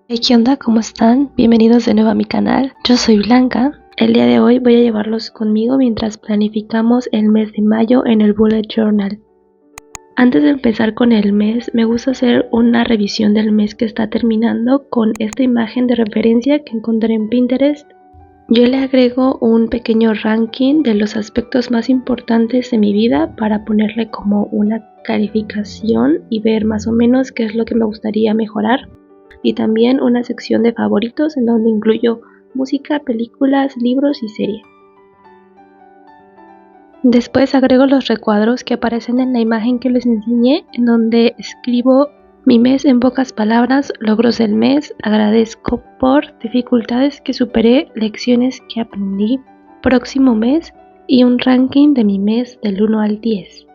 Hey, ¿qué onda? ¿Cómo están? Bienvenidos de nuevo a mi canal. Yo soy Blanca. El día de hoy voy a llevarlos conmigo mientras planificamos el mes de mayo en el Bullet Journal. Antes de empezar con el mes, me gusta hacer una revisión del mes que está terminando con esta imagen de referencia que encontré en Pinterest. Yo le agrego un pequeño ranking de los aspectos más importantes de mi vida para ponerle como una calificación y ver más o menos qué es lo que me gustaría mejorar. Y también una sección de favoritos en donde incluyo música, películas, libros y series. Después agrego los recuadros que aparecen en la imagen que les enseñé, en donde escribo mi mes en pocas palabras, logros del mes, agradezco por, dificultades que superé, lecciones que aprendí, próximo mes y un ranking de mi mes del 1 al 10.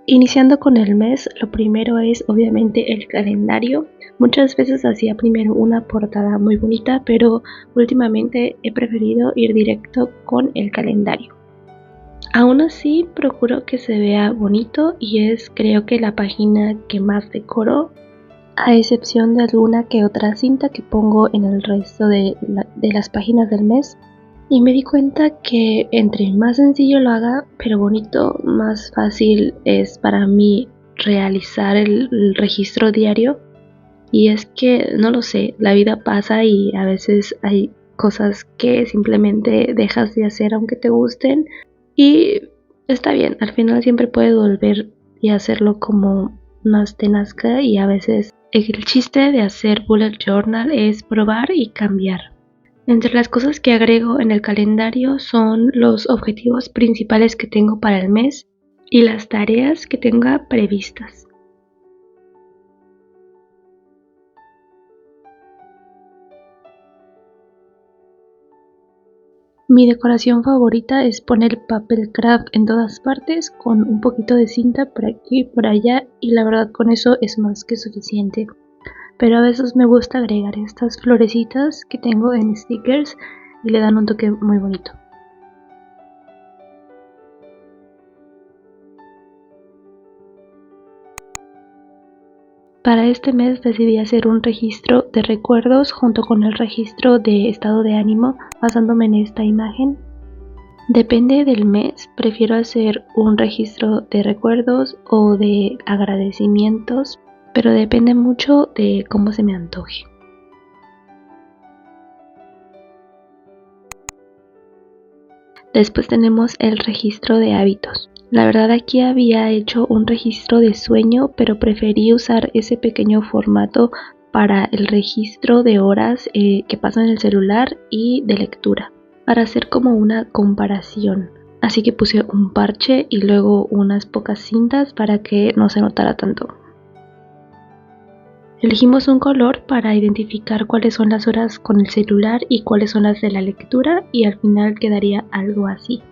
Iniciando con el mes, lo primero es obviamente el calendario. Muchas veces hacía primero una portada muy bonita, pero últimamente he preferido ir directo con el calendario. Aún así, procuro que se vea bonito y es creo que la página que más decoro, a excepción de alguna que otra cinta que pongo en el resto de las páginas del mes. Y me di cuenta que entre más sencillo lo haga, pero bonito, más fácil es para mí realizar el registro diario. Y es que, no lo sé, la vida pasa y a veces hay cosas que simplemente dejas de hacer aunque te gusten. Y está bien, al final siempre puedes volver y hacerlo como más te nazca. Y a veces el chiste de hacer bullet journal es probar y cambiar. Entre las cosas que agrego en el calendario son los objetivos principales que tengo para el mes y las tareas que tenga previstas. Mi decoración favorita es poner papel craft en todas partes con un poquito de cinta por aquí y por allá, y la verdad con eso es más que suficiente. Pero a veces me gusta agregar estas florecitas que tengo en stickers y le dan un toque muy bonito. Para este mes decidí hacer un registro de recuerdos junto con el registro de estado de ánimo basándome en esta imagen. Depende del mes, prefiero hacer un registro de recuerdos o de agradecimientos, pero depende mucho de cómo se me antoje. Después tenemos el registro de hábitos. La verdad aquí había hecho un registro de sueño, pero preferí usar ese pequeño formato para el registro de horas que paso en el celular y de lectura, para hacer como una comparación. Así que puse un parche y luego unas pocas cintas para que no se notara tanto. Elegimos un color para identificar cuáles son las horas con el celular y cuáles son las de la lectura, y al final quedaría algo así.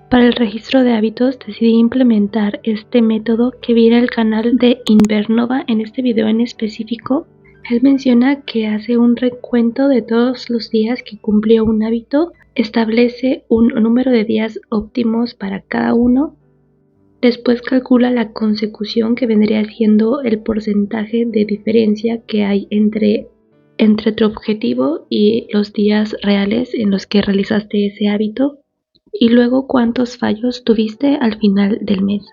Para el registro de hábitos decidí implementar este método que vi en el canal de Invernova. En este video en específico, él menciona que hace un recuento de todos los días que cumplió un hábito, establece un número de días óptimos para cada uno, después calcula la consecución que vendría siendo el porcentaje de diferencia que hay entre tu objetivo y los días reales en los que realizaste ese hábito, y luego cuántos fallos tuviste al final del mes.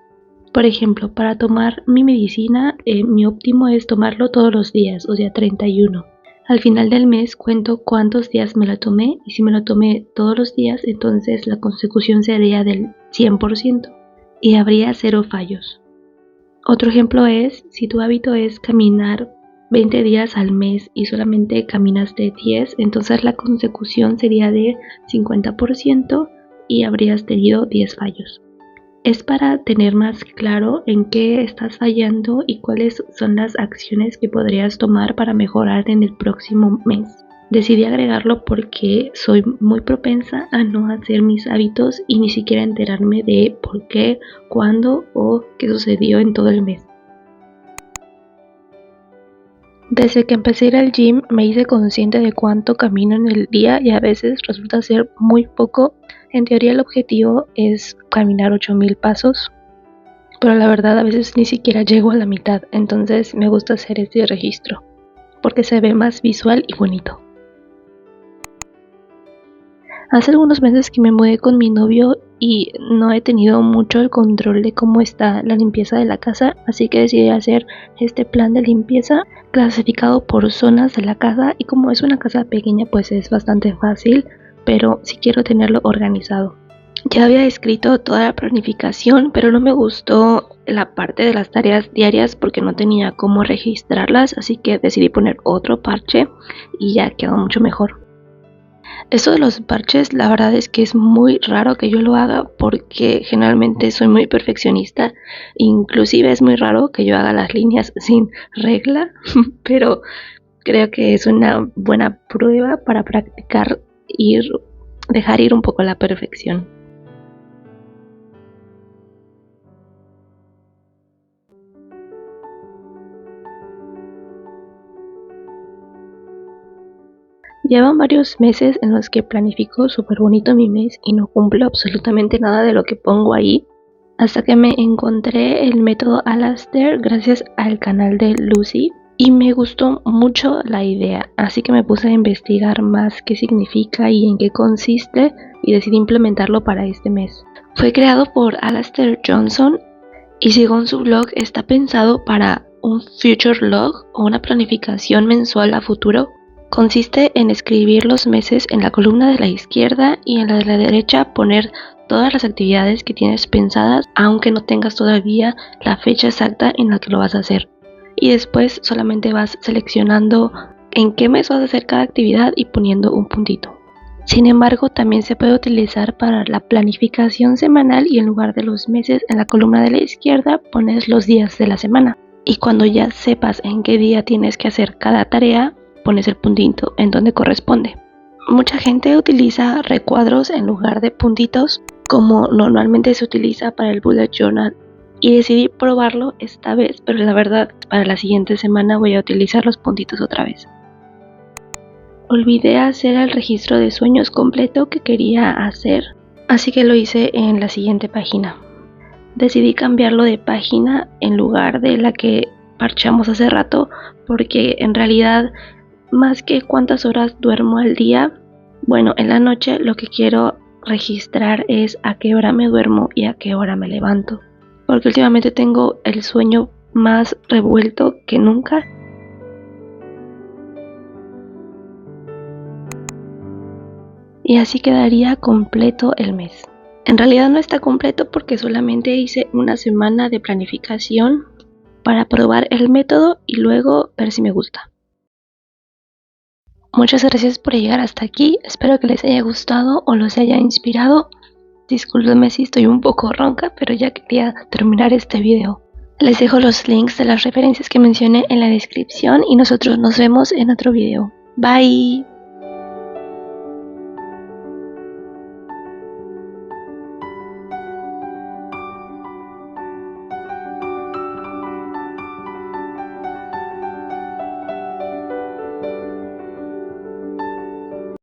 Por ejemplo, para tomar mi medicina, mi óptimo es tomarlo todos los días, o sea 31. Al final del mes cuento cuántos días me la tomé, y si me lo tomé todos los días, entonces la consecución sería del 100% y habría 0 fallos. Otro ejemplo es, si tu hábito es caminar 20 días al mes y solamente caminaste 10, entonces la consecución sería de 50% y habrías tenido 10 fallos. Es para tener más claro en qué estás fallando y cuáles son las acciones que podrías tomar para mejorar en el próximo mes. Decidí agregarlo porque soy muy propensa a no hacer mis hábitos y ni siquiera enterarme de por qué, cuándo o qué sucedió en todo el mes. Desde que empecé a ir al gym me hice consciente de cuánto camino en el día y a veces resulta ser muy poco. En teoría el objetivo es caminar 8000 pasos, pero la verdad a veces ni siquiera llego a la mitad, entonces me gusta hacer este registro porque se ve más visual y bonito. Hace algunos meses que me mudé con mi novio y no he tenido mucho el control de cómo está la limpieza de la casa, así que decidí hacer este plan de limpieza clasificado por zonas de la casa, y como es una casa pequeña pues es bastante fácil, pero sí quiero tenerlo organizado. Ya había escrito toda la planificación, pero no me gustó la parte de las tareas diarias porque no tenía cómo registrarlas, así que decidí poner otro parche y ya quedó mucho mejor. Esto de los parches, la verdad es que es muy raro que yo lo haga porque generalmente soy muy perfeccionista. Inclusive es muy raro que yo haga las líneas sin regla, pero creo que es una buena prueba para practicar dejar ir un poco la perfección. Llevan varios meses en los que planifico súper bonito mi mes y no cumplo absolutamente nada de lo que pongo ahí, hasta que me encontré el método Alastair gracias al canal de Lucy y me gustó mucho la idea, así que me puse a investigar más qué significa y en qué consiste y decidí implementarlo para este mes. Fue creado por Alastair Johnson y según su blog está pensado para un future log o una planificación mensual a futuro. Consiste en escribir los meses en la columna de la izquierda y en la de la derecha poner todas las actividades que tienes pensadas, aunque no tengas todavía la fecha exacta en la que lo vas a hacer. Y después solamente vas seleccionando en qué mes vas a hacer cada actividad y poniendo un puntito. Sin embargo, también se puede utilizar para la planificación semanal y en lugar de los meses en la columna de la izquierda pones los días de la semana. Y cuando ya sepas en qué día tienes que hacer cada tarea, pones el puntito en donde corresponde. Mucha gente utiliza recuadros en lugar de puntitos, como normalmente se utiliza para el bullet journal, y decidí probarlo esta vez, pero la verdad para la siguiente semana voy a utilizar los puntitos otra vez. Olvidé hacer el registro de sueños completo que quería hacer, así que lo hice en la siguiente página. Decidí cambiarlo de página en lugar de la que parchamos hace rato, porque en realidad más que cuántas horas duermo al día, bueno, en la noche lo que quiero registrar es a qué hora me duermo y a qué hora me levanto, porque últimamente tengo el sueño más revuelto que nunca. Y así quedaría completo el mes. En realidad no está completo porque solamente hice una semana de planificación para probar el método y luego ver si me gusta. Muchas gracias por llegar hasta aquí, espero que les haya gustado o los haya inspirado. Discúlpenme si estoy un poco ronca, pero ya quería terminar este video. Les dejo los links de las referencias que mencioné en la descripción y nosotros nos vemos en otro video. Bye.